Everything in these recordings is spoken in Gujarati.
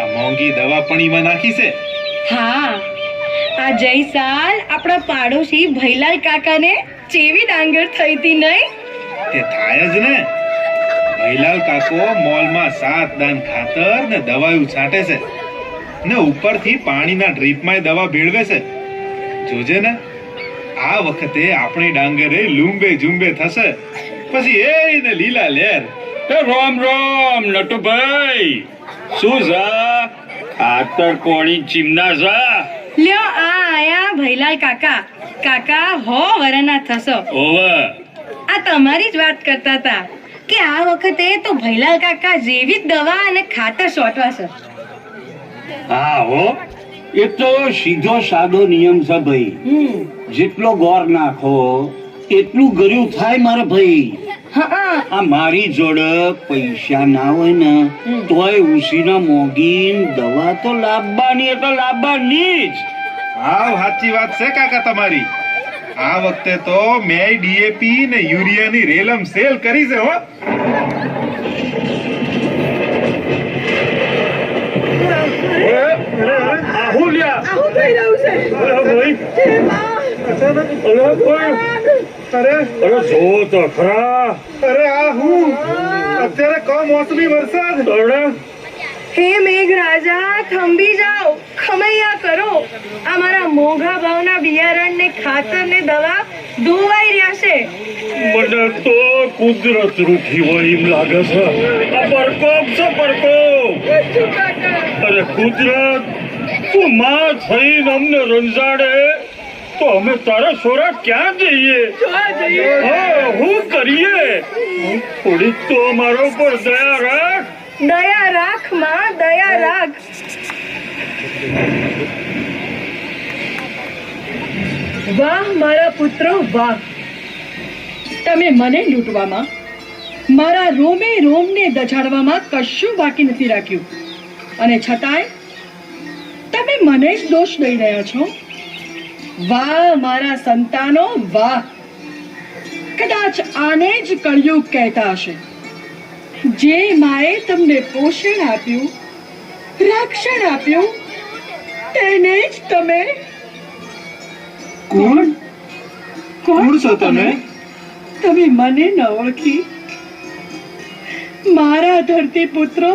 આ મોંઘી દવા પણ ઈમાં નાખી છે? હા, આ જય સાલ આપણા પાડોશી ભૈલાલ કાકાને ચેવી ડાંગર થઈ હતી નહીં? તે થાય જ ને. ભૈલાલ કાકો મોલમાં 7 દાન ખાતર ને દવાયું છાંટે છે ને ઉપરથી પાણીના ડ્રીપમાં દવા ભેળવે છે. જોજે ને, આ વખતે આપણી ડાંગરે લૂંબે ઝૂંબે થશે. પછી એને લીલા લેર. રામ રામ નટુભાઈ, શું છે? ખાતર કોણી ચીમના છે? લ્યો આ આયા ભૈલાલ કાકા. કાકા હો વરના થશો. ઓવે, આ તમારી જ વાત કરતા હતા કે આ વખતે તો ભૈલાલ કાકા જેવી જ દવા અને ખાતર છોટવા છે. હા હો, એ તો સીધો સાદો નિયમ છે ભાઈ. જેટલો ગોર નાખો એટલું ગર્યું થાય મારા ભાઈ. આ મારી જોડે પૈસા ના હોય ને તોય ઉસીના મોંઘી દવા તો લાવવાની એટલે લાવવાની જ. હાવ સાચી વાત છે કાકા તમારી. આ વખતે તો મેં ડીએપી ને યુરિયાની રેલમ સેલ કરી છે હો. અત્યારે કમોસમી વરસાદ. હે મેઘરાજા, થંભી જાઓ, ખમૈયા કરો. અમારા મોંઘા ભાવના બિયારણ ને ખાતર ને દવા ધોવાઈ રહ્યા છે. મને તો કુદરત રૂઠી હોય એમ લાગે છે. આ પરકોપ છે, પરકોપ. અરે કુદરત, તું માં થઈને અમને રંજાડે તો અમે તારા છોરા ક્યાં જઈએ? હા, હું કરીએ? થોડીક તો અમારા ઉપર દયા રાખ. દયા રાખ માં, દયા રાખ. વાહ મારા પુત્રો, વાહ. તમે મને લૂંટવામાં, મારા રોમે રોમને દજાડવામાં કશું બાકી નથી રાખ્યું, અને છતાંય તમે મને જ દોષ દઈ રહ્યા છો. વાહ મારા સંતાનો, વાહ. કદાચ આને જ કળિયુગ કહેતા હશે. જે માએ તમને પોષણ આપ્યું, રક્ષણ આપ્યું, તેને જ તમે. કોણ છો તમે? તમે મને ન ઓળખી? મારા ધરતી પુત્રો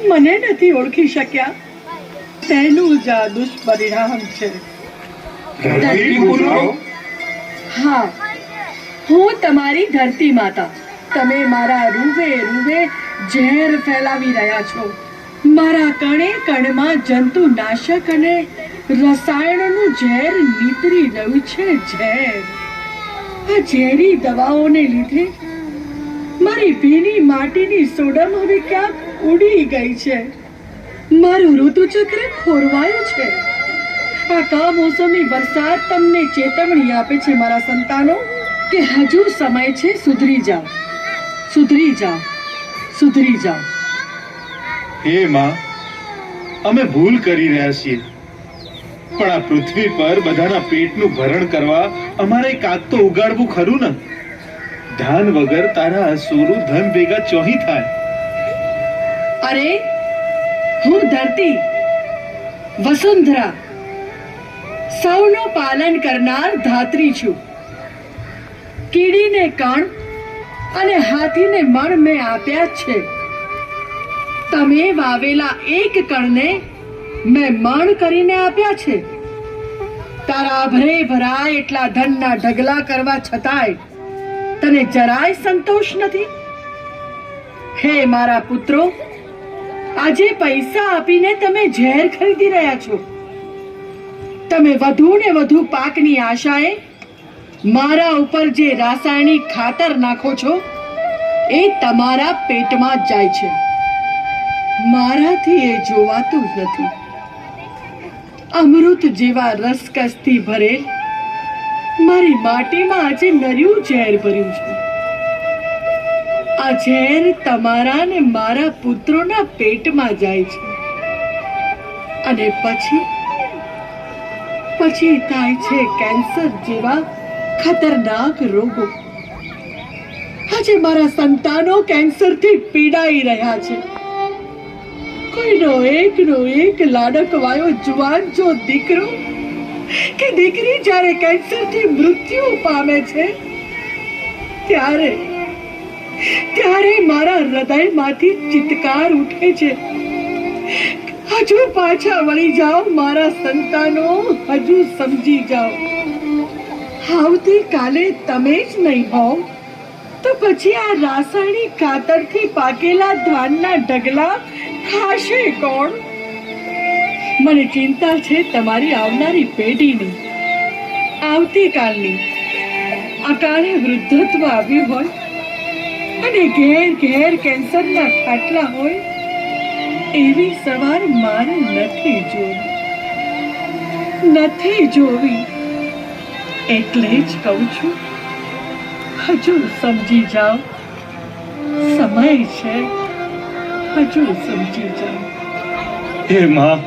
મને નથી ઓળખી શક્યા. તેનું જ આ દુષ્પરિણામ છે. હા, હું તમારી ધરતી માતા. તમે મારા રૂવે રૂવે ઝેર ફેલાવી રહ્યા છો. મારા કણે કણમાં જંતુ નાશક અને રસાયણોનું ઝેર નીતરી રહ્યું છે. ઝેર. આ ઝેરી દવાઓને લીધે મારી ભીની માટીની સોડમ હવે ક્યાંક ઉડી ગઈ છે. મારું ઋતુચક્ર ખોરવાયું છે. આ કમોસમી વરસાદ તમને ચેતવણી આપે છે મારા સંતાનો, કે હજુ સમય છે સુધરી જાઓ, સુધરી જાઓ, સુધરી જાઓ. હે માં, અમે ભૂલ કરી રહ્યા છીએ, પણ આ પૃથ્વી પર બધાના પેટનું ભરણ કરવા અમારે કાક તો ઉગાડવું ખરું ને. ધાન વગર તારા અસુરું ધન ભેગા ચોહી થાય. અરે, હું ધરતી, વસુંધરા, સૌનું પાલન કરનાર ધાત્રી છું. કીડીને કણ અને હાથીને મણ મેં આપ્યા છે. તમે વાવેલા એક કણને મેં મણ કરીને આપ્યા છે. તારા ભરે ભરાય એટલા ધનના ઢગલા કરવા છતાંય તને જરાય સંતોષ નથી. હે મારા પુત્રો, આજે પૈસા આપીને તમે ઝેર ખરીદી રહ્યા છો. તમે વધુ ને વધુ પાકની આશાએ મારા ઉપર જે રાસાયણિક ખાતર નાખો છો એ તમારા પેટમાં જ જાય છે. મારાથી એ જોવાતું જ નથી. અમૃત જેવા રસકસથી ભરેલ મારી માટીમાં આજે નર્યું ઝેર ભર્યું છે. આ ઝેર તમારા ને મારા પુત્રોના પેટમાં જાય છે, અને પછી થાય છે કેન્સર જેવા ખતરનાક રોગો. આજે મારા સંતાનો કેન્સરથી પીડાઈ રહ્યા છે. કોઈનો એકનો એક લાડકવાયો જુવાન જો દીકરો કે દીકરી જ્યારે કેન્સરથી મૃત્યુ પામે છે ત્યારે મારા હૃદયમાંથી ચિત્કાર ઉઠે છે, હજુ પાછા વળી જાઓ મારા સંતાનો, હજુ સમજી જાઓ. આવતીકાલે તમે જ નહીં હોવ તો પછી આ રાસાયણિક ખાતરથી પાકેલા ધાનના ઢગલા ખાશે કોણ? મને ચિંતા છે તમારી આવનારી પેઢીની, આવતીકાલની. અકાળે વૃદ્ધત્વ આવ્યું હોય અને ઘેર ઘેર કેન્સરના ખાટલા હોય, એવી સવાર મારે નથી જોવી. એટલે જ કહું છું, હજુ સમજી જાઓ, સમય છે, હજુ સમજી જાઓ. હે માં,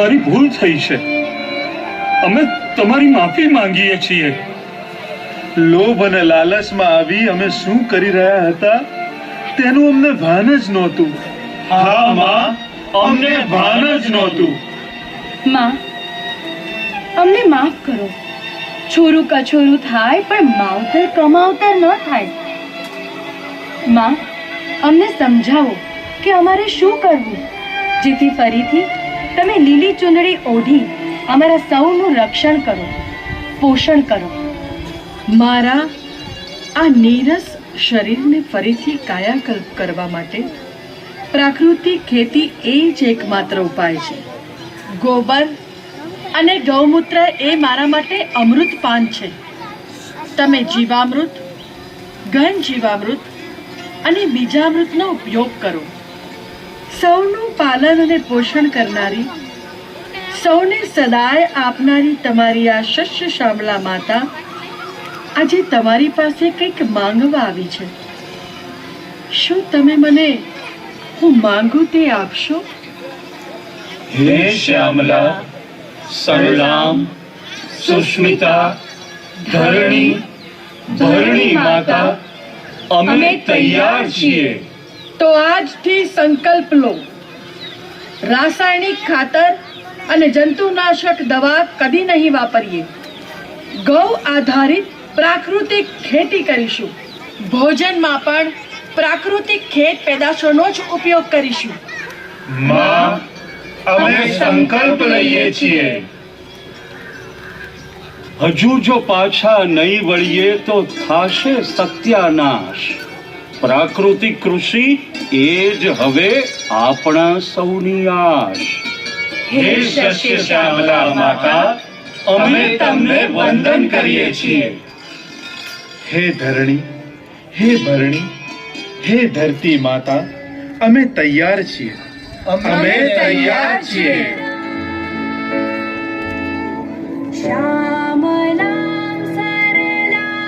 મારી ભૂલ થઈ છે. અમે તમારી માફી માંગીએ છીએ. લોભ અને લાલચમાં આવી અમે શું કરી રહ્યા હતા તેનું અમને ભાન જ નહોતું. હા માં, અમને ભાન જ નહોતું. માં, અમને માફ કરો. છોરું કછોરું થાય પણ માવતર કમાવતર ન થાય. માં, અમને સમજાવો કે અમારે શું કરવું જેથી ફરીથી તમે લીલી ચૂંદડી ઓઢી અમારા સૌનું રક્ષણ કરો, પોષણ કરો. મારા આ નીરસ શરીરને ફરીથી કાયાકલ્પ કરવા માટે પ્રાકૃતિક ખેતી એ જ એકમાત્ર ઉપાય છે. ગોબર અને ગૌમૂત્ર એ મારા માટે અમૃત પાન છે. તમે જીવામૃત, ઘન જીવામૃત અને બીજામૃતનો ઉપયોગ કરો. સૌનું પાલન અને પોષણ કરનારી, સૌને સદાય આપનારી તમારી આ શસ્ય શ્યામલા માતા આજે તમારી પાસે કંઈક માંગવા આવી છે. શું તમે મને હું માંગુ તે આપશો? હે શ્યામલા, સરલામ, સુષ્મિતા, ધરણી માતા, અમે તૈયાર છીએ. તો આજથી સંકલ્પ લો, રાસાયણિક ખાતર અને જંતુનાશક દવા કદી નહીં વાપરીએ. ગૌ આધારિત પ્રાકૃતિક ખેતી કરીશું. ભોજનમાં પણ પ્રાકૃતિક ખેત પેદાશોનો જ ઉપયોગ કરીશું. માં, અમે સંકલ્પ લઈએ છીએ. હજુ જો પાછા નહીં વળીએ તો થાશે સત્યાનાશ. પ્રાકૃતિક કૃષિ એ જ હવે આપણા સૌની આશ. હે શસ્ય શ્યામલા માતા, અમે તમને વંદન કરીએ છીએ. હે ધરણી, હે ભરણી, હે ધરતી માતા, અમે તૈયાર છીએ. અમે તૈયાર છીએ. શાંતિ.